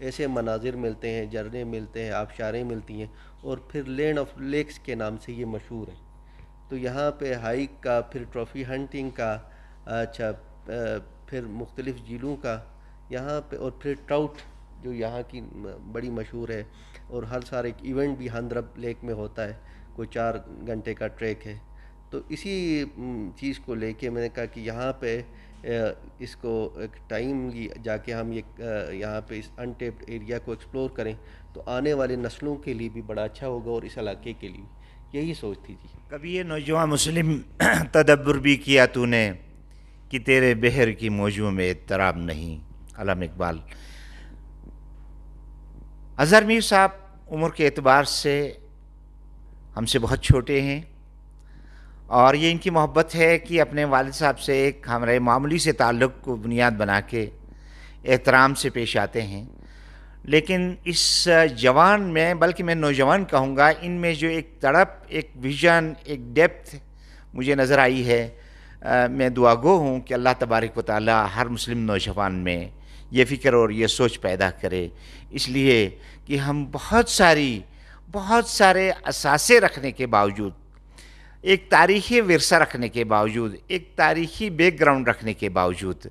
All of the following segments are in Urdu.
ایسے مناظر ملتے ہیں، جھرنے ملتے ہیں، آبشاریں ملتی ہیں، اور پھر لینڈ آف لیکس کے نام سے یہ مشہور ہے۔ تو یہاں پہ ہائیک کا، پھر ٹرافی ہنٹنگ کا، اچھا پھر مختلف جھیلوں کا یہاں پہ، اور پھر ٹراؤٹ جو یہاں کی بڑی مشہور ہے، اور ہر سال ایک ایونٹ بھی ہندرب لیک میں ہوتا ہے، کوئی 4 گھنٹے کا ٹریک ہے۔ تو اسی چیز کو لے کے میں نے کہا کہ یہاں پہ اس کو ایک ٹائم جا کے ہم یہاں پہ اس انٹیپڈ ایریا کو ایکسپلور کریں تو آنے والے نسلوں کے لیے بھی بڑا اچھا ہوگا، اور اس علاقے کے لیے یہی سوچ تھی جی۔ کبھی یہ نوجوان مسلم تدبر بھی کیا تو نے کہ تیرے بحر کی موجوں میں اضطراب نہیں؟ علامہ اقبال۔ اظہر میر صاحب عمر کے اعتبار سے ہم سے بہت چھوٹے ہیں، اور یہ ان کی محبت ہے کہ اپنے والد صاحب سے ایک ہمارے معمولی سے تعلق کو بنیاد بنا کے احترام سے پیش آتے ہیں، لیکن اس جوان میں، بلکہ میں نوجوان کہوں گا، ان میں جو ایک تڑپ، ایک ویژن، ایک ڈیپتھ مجھے نظر آئی ہے، میں دعا گو ہوں کہ اللہ تبارک و تعالی ہر مسلم نوجوان میں یہ فکر اور یہ سوچ پیدا کرے، اس لیے کہ ہم بہت سارے اثاثے رکھنے کے باوجود، ایک تاریخی ورثہ رکھنے کے باوجود، ایک تاریخی بیک گراؤنڈ رکھنے کے باوجود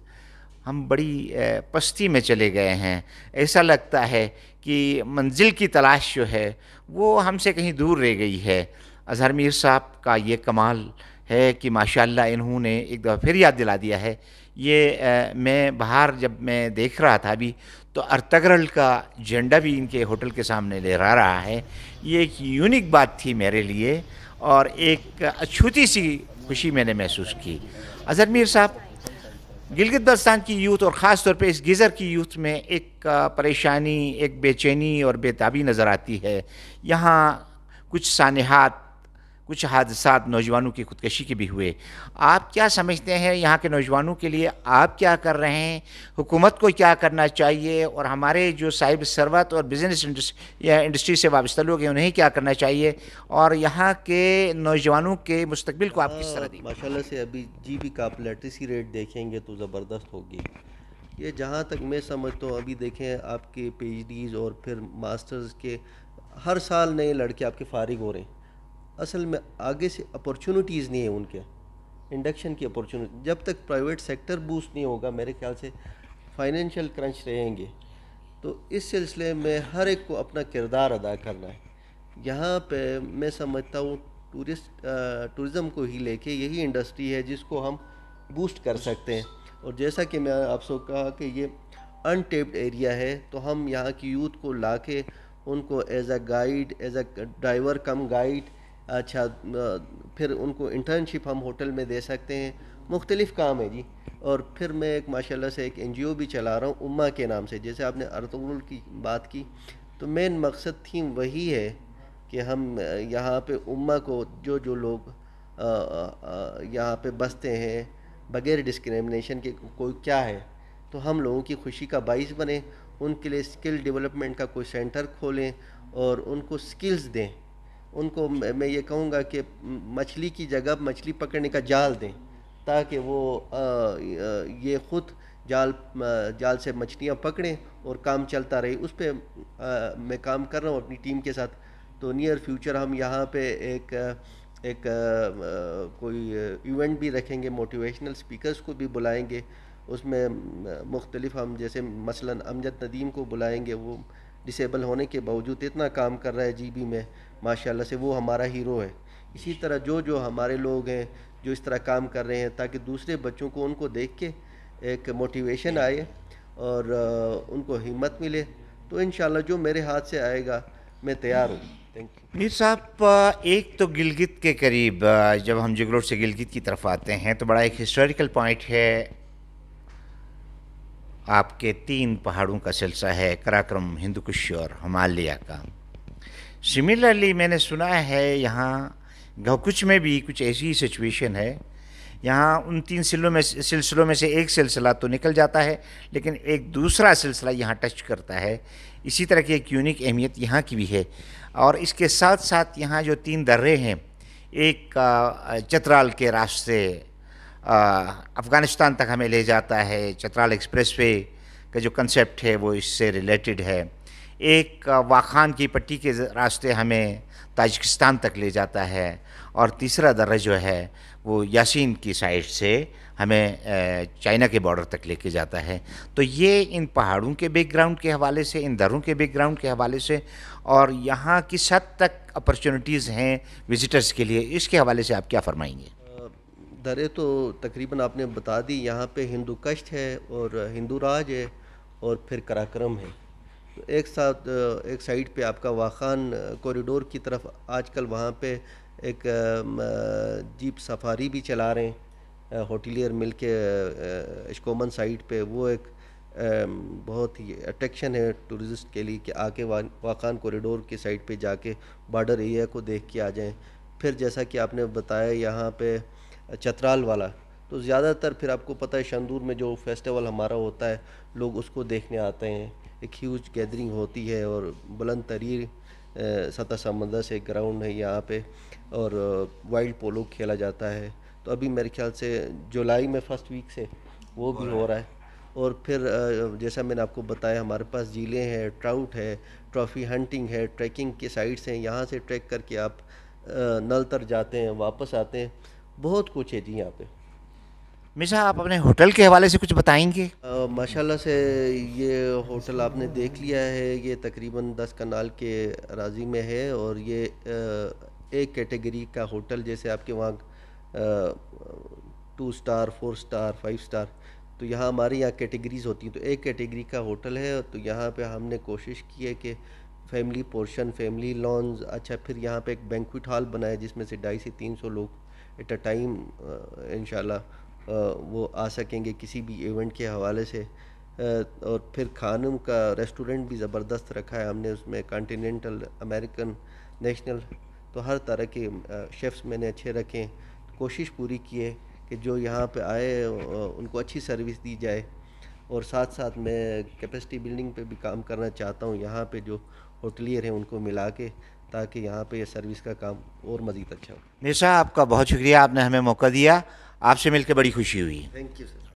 ہم بڑی پستی میں چلے گئے ہیں۔ ایسا لگتا ہے کہ منزل کی تلاش جو ہے وہ ہم سے کہیں دور رہ گئی ہے۔ اظہر میر صاحب کا یہ کمال ہے کہ ماشاءاللہ انہوں نے ایک دفعہ پھر یاد دلا دیا ہے۔ یہ میں باہر جب میں دیکھ رہا تھا ابھی، تو ارتگرل کا جھنڈا بھی ان کے ہوٹل کے سامنے لہرا رہا ہے۔ یہ ایک یونیک بات تھی میرے لیے، اور ایک اچھوتی سی خوشی میں نے محسوس کی۔ اظہر میر صاحب، گلگت بلتستان کی یوتھ اور خاص طور پہ اس گیزر کی یوتھ میں ایک پریشانی، ایک بے چینی اور بے تابی نظر آتی ہے۔ یہاں کچھ سانحات، کچھ حادثات نوجوانوں کی خودکشی کے بھی ہوئے۔ آپ کیا سمجھتے ہیں یہاں کے نوجوانوں کے لیے آپ کیا کر رہے ہیں؟ حکومت کو کیا کرنا چاہیے، اور ہمارے جو صاحب ثروت اور بزنس انڈسٹری سے وابستہ لوگ ہیں انہیں کیا کرنا چاہیے، اور یہاں کے نوجوانوں کے مستقبل کو آپ کس طرح دیکھیں؟ ماشاءاللہ سے ابھی جی بھی کا آپ لٹریسی ریٹ دیکھیں گے تو زبردست ہوگی۔ یہ جہاں تک میں سمجھتا ہوں، ابھی دیکھیں آپ کے پی ایچ ڈیز اور پھر ماسٹرز کے ہر سال نئے لڑکے آپ کے فارغ ہو رہے ہیں۔ اصل میں آگے سے اپورچونٹیز نہیں ہیں ان کے، انڈکشن کی اپورچونٹی جب تک پرائیویٹ سیکٹر بوسٹ نہیں ہوگا، میرے خیال سے فائنینشیل کرنچ رہیں گے۔ تو اس سلسلے میں ہر ایک کو اپنا کردار ادا کرنا ہے۔ یہاں پہ میں سمجھتا ہوں ٹورزم کو ہی لے کے یہی انڈسٹری ہے جس کو ہم بوسٹ کر سکتے ہیں، اور جیسا کہ میں آپ سے کہا کہ یہ انٹیپڈ ایریا ہے، تو ہم یہاں کی یوتھ کو لا کے ان کو as a guide, as a driver come guide, اچھا پھر ان کو انٹرنشپ ہم ہوٹل میں دے سکتے ہیں، مختلف کام ہے جی۔ اور پھر میں ایک ماشاءاللہ سے ایک این جی او بھی چلا رہا ہوں امہ کے نام سے، جیسے آپ نے ارطغرل کی بات کی، تو مین مقصد تھیم وہی ہے کہ ہم یہاں پہ امہ کو جو لوگ یہاں پہ بستے ہیں بغیر ڈسکریمنیشن کے، کوئی کیا ہے، تو ہم لوگوں کی خوشی کا باعث بنیں، ان کے لیے اسکل ڈیولپمنٹ کا کوئی سینٹر کھولیں اور ان کو سکلز دیں۔ ان کو میں یہ کہوں گا کہ مچھلی کی جگہ مچھلی پکڑنے کا جال دیں، تاکہ وہ یہ خود جال سے مچھلیاں پکڑیں اور کام چلتا رہے۔ اس پہ میں کام کر رہا ہوں اپنی ٹیم کے ساتھ۔ تو نیئر فیوچر ہم یہاں پہ ایک کوئی ایونٹ بھی رکھیں گے، موٹیویشنل سپیکرز کو بھی بلائیں گے، اس میں مختلف ہم جیسے مثلا امجد ندیم کو بلائیں گے، وہ ڈسیبل ہونے کے باوجود اتنا کام کر رہا ہے جی بی میں، ماشاءاللہ سے وہ ہمارا ہیرو ہے۔ اسی طرح جو ہمارے لوگ ہیں جو اس طرح کام کر رہے ہیں، تاکہ دوسرے بچوں کو ان کو دیکھ کے ایک موٹیویشن آئے اور ان کو ہمت ملے، تو انشاءاللہ جو میرے ہاتھ سے آئے گا میں تیار ہوں۔ Thank you. میر صاحب، ایک تو گلگت کے قریب، جب ہم جگلوٹ سے گلگت کی طرف آتے ہیں تو بڑا ایک ہسٹوریکل پوائنٹ ہے، آپ کے 3 پہاڑوں کا سلسلہ ہے، کراکرم، ہندوکش اور ہمالیہ کا۔ سملرلی میں نے سنا ہے یہاں گوکچ میں بھی کچھ ایسی سچویشن ہے، یہاں ان 3 سلسلوں میں سے ایک سلسلہ تو نکل جاتا ہے، لیکن ایک دوسرا سلسلہ یہاں ٹچ کرتا ہے۔ اسی طرح کی ایک یونیک اہمیت یہاں کی بھی ہے، اور اس کے ساتھ ساتھ یہاں جو 3 درے ہیں، ایک چترال کے راستے افغانستان تک ہمیں لے جاتا ہے، چترال ایکسپریس وے کا جو کنسیپٹ ہے وہ اس سے ریلیٹڈ ہے. ایک واخان کی پٹی کے راستے ہمیں تاجکستان تک لے جاتا ہے, اور تیسرا درہ جو ہے وہ یاسین کی سائڈ سے ہمیں چائنا کے بارڈر تک لے کے جاتا ہے. تو یہ ان پہاڑوں کے بیک گراؤنڈ کے حوالے سے, ان دروں کے بیک گراؤنڈ کے حوالے سے, اور یہاں کس حد تک اپرچونیٹیز ہیں وزٹرز کے لیے, اس کے حوالے سے آپ کیا فرمائیں گے؟ درے تو تقریباً آپ نے بتا دی. یہاں پہ ہندو کشت ہے اور ہندو راج ہے اور پھر کراکرم ہے. تو ایک سائڈ پہ آپ کا واخان کوریڈور کی طرف آج کل وہاں پہ ایک جیپ سفاری بھی چلا رہے ہیں ہوٹلیئر مل کے اشکومن سائٹ پہ. وہ ایک بہت ہی اٹریکشن ہے ٹورزسٹ کے لیے کہ آ کے واخان کوریڈور کی سائڈ پہ جا کے بارڈر ایریا کو دیکھ کے آ جائیں. پھر جیسا کہ آپ نے بتایا یہاں پہ چترال والا, تو زیادہ تر پھر آپ کو پتہ ہے شندور میں جو فیسٹیول ہمارا ہوتا ہے لوگ اس کو دیکھنے آتے ہیں. ایک ہیوج گیدرنگ ہوتی ہے اور بلند ترین سطح سمندر سے گراؤنڈ ہے یہاں پہ, اور وائلڈ پولو کھیلا جاتا ہے. تو ابھی میرے خیال سے جولائی میں فرسٹ ویک سے وہ بھی ہو رہا ہے. اور پھر جیسا میں نے آپ کو بتایا ہمارے پاس جھیلیں ہیں, ٹراؤٹ ہے, ٹرافی ہنٹنگ ہے, ٹریکنگ کے سائٹس ہیں. یہاں سے ٹریک کر کے آپ نل تر جاتے ہیں, واپس آتے ہیں. بہت کچھ ہے جی یہاں پہ. مرزا آپ اپنے ہوٹل کے حوالے سے کچھ بتائیں گے؟ ماشاء اللہ سے یہ ہوٹل آپ نے دیکھ لیا ہے, یہ تقریباً 10 کنال کے اراضی میں ہے, اور یہ ایک کیٹیگری کا ہوٹل, جیسے آپ کے وہاں 2 اسٹار 4 اسٹار 5 اسٹار, تو یہاں ہمارے یہاں کیٹیگریز ہوتی ہیں. تو ایک کیٹیگری کا ہوٹل ہے. تو یہاں پہ ہم نے کوشش کی ہے کہ فیملی پورشن, فیملی لانز, اچھا پھر یہاں پہ ایک بینکوٹ ہال بنا ہے جس میں سے 250 سے 300 لوگ ایٹ اے ٹائم انشاءاللہ وہ آ سکیں گے کسی بھی ایونٹ کے حوالے سے. اور پھر کھانوں کا ریسٹورنٹ بھی زبردست رکھا ہے ہم نے, اس میں کانٹیننٹل, امریکن, نیشنل, تو ہر طرح کے شیفس میں نے اچھے رکھے ہیں. کوشش پوری کی ہے کہ جو یہاں پہ آئے ان کو اچھی سروس دی جائے. اور ساتھ ساتھ میں کیپیسٹی بلڈنگ پہ بھی کام کرنا چاہتا ہوں یہاں پہ جو ہوٹلیئر ہیں ان کو ملا کے, تاکہ یہاں پہ یہ سروس کا کام اور مزید اچھا ہو. مرزا آپ کا بہت شکریہ, آپ نے ہمیں موقع دیا, آپ سے مل کے بڑی خوشی ہوئی. Thank you sir.